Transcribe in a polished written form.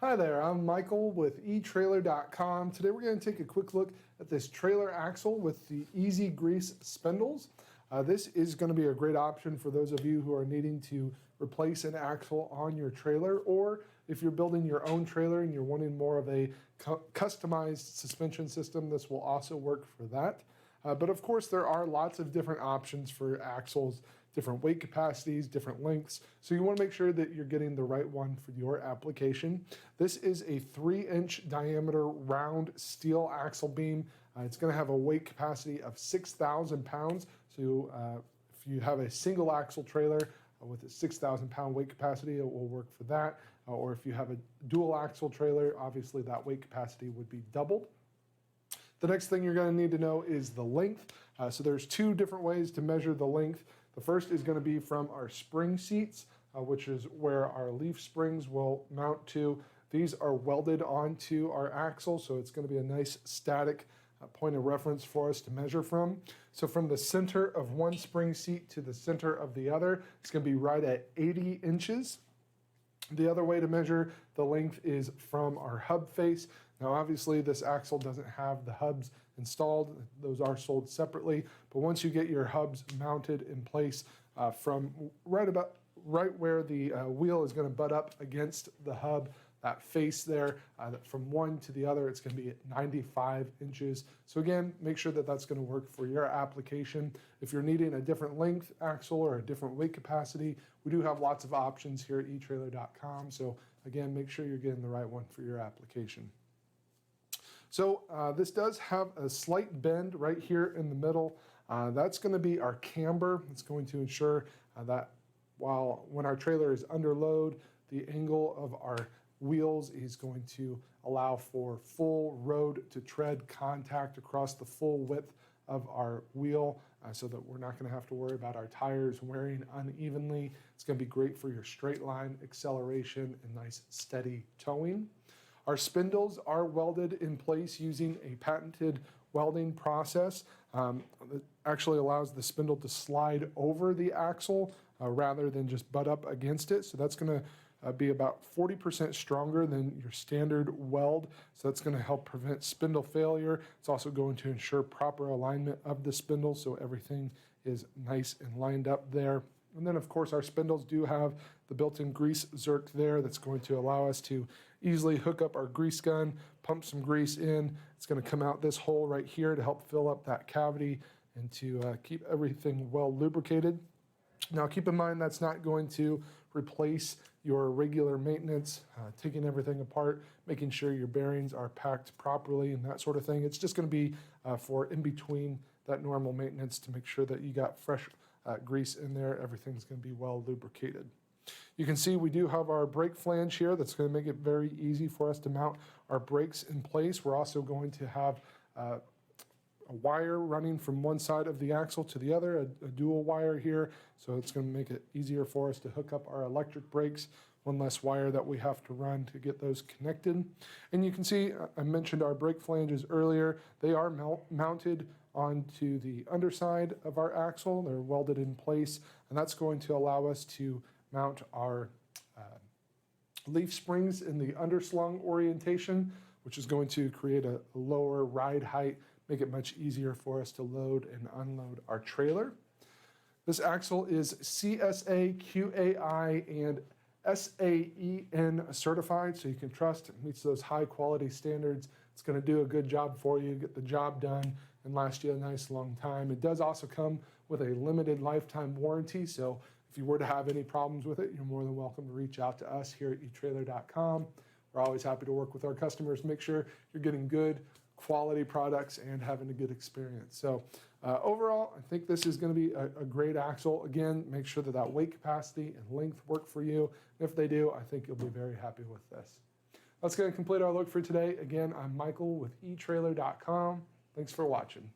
Hi there, I'm Michael with etrailer.com. Today we're going to take a quick look at this trailer axle with the Easy Grease Spindles. This is going to be a great option for those of you who are needing to replace an axle on your trailer, or if you're building your own trailer and you're wanting more of a customized suspension system, this will also work for that. But of course, there are lots of different options for axles, different weight capacities, different lengths. So you want to make sure that you're getting the right one for your application. This is a 3-inch diameter round steel axle beam. It's going to have a weight capacity of 6,000 pounds. So if you have a single axle trailer with a 6,000 pound weight capacity, it will work for that. Or if you have a dual axle trailer, obviously that weight capacity would be doubled. The next thing you're going to need to know is the length. So there's two different ways to measure the length. The first is going to be from our spring seats, which is where our leaf springs will mount to. These are welded onto our axle, so it's going to be a nice static point of reference for us to measure from. So from the center of one spring seat to the center of the other, it's going to be right at 80 inches. The other way to measure the length is from our hub face. Now obviously this axle doesn't have the hubs installed, those are sold separately, but once you get your hubs mounted in place from right where the wheel is going to butt up against the hub, that face there, from one to the other, it's going to be at 95 inches. So again, make sure that that's going to work for your application. If you're needing a different length axle or a different weight capacity, we do have lots of options here at etrailer.com. So again, make sure you're getting the right one for your application. So this does have a slight bend right here in the middle. That's going to be our camber. It's going to ensure that when our trailer is under load, the angle of our wheels is going to allow for full road to tread contact across the full width of our wheel, so that we're not going to have to worry about our tires wearing unevenly. It's going to be great for your straight line acceleration and nice steady towing. Our spindles are welded in place using a patented welding process that actually allows the spindle to slide over the axle rather than just butt up against it. So that's going to be about 40% stronger than your standard weld. So that's going to help prevent spindle failure. It's also going to ensure proper alignment of the spindle so everything is nice and lined up there. And then of course our spindles do have the built-in grease zerk there that's going to allow us to easily hook up our grease gun, pump some grease in. It's going to come out this hole right here to help fill up that cavity and to keep everything well lubricated. Now keep in mind that's not going to replace your regular maintenance, taking everything apart, making sure your bearings are packed properly and that sort of thing. It's just going to be for in between that normal maintenance to make sure that you got fresh grease in there. Everything's going to be well lubricated. You can see we do have our brake flange here that's going to make it very easy for us to mount our brakes in place. We're also going to have a wire running from one side of the axle to the other, a dual wire here, so it's going to make it easier for us to hook up our electric brakes. One less wire that we have to run to get those connected. And you can see I mentioned our brake flanges earlier. They are mounted onto the underside of our axle. They're welded in place, and that's going to allow us to mount our leaf springs in the underslung orientation, which is going to create a lower ride height, make it much easier for us to load and unload our trailer. This axle is CSA, QAI, and SAEN certified, so you can trust it meets those high quality standards. It's going to do a good job for you, get the job done, and last you a nice long time. It does also come with a limited lifetime warranty, so if you were to have any problems with it, you're more than welcome to reach out to us here at etrailer.com. We're always happy to work with our customers, make sure you're getting good quality products and having a good experience. So overall, I think this is going to be a great axle. Again, make sure that that weight capacity and length work for you. And if they do, I think you'll be very happy with this. That's going to complete our look for today. Again, I'm Michael with etrailer.com. Thanks for watching.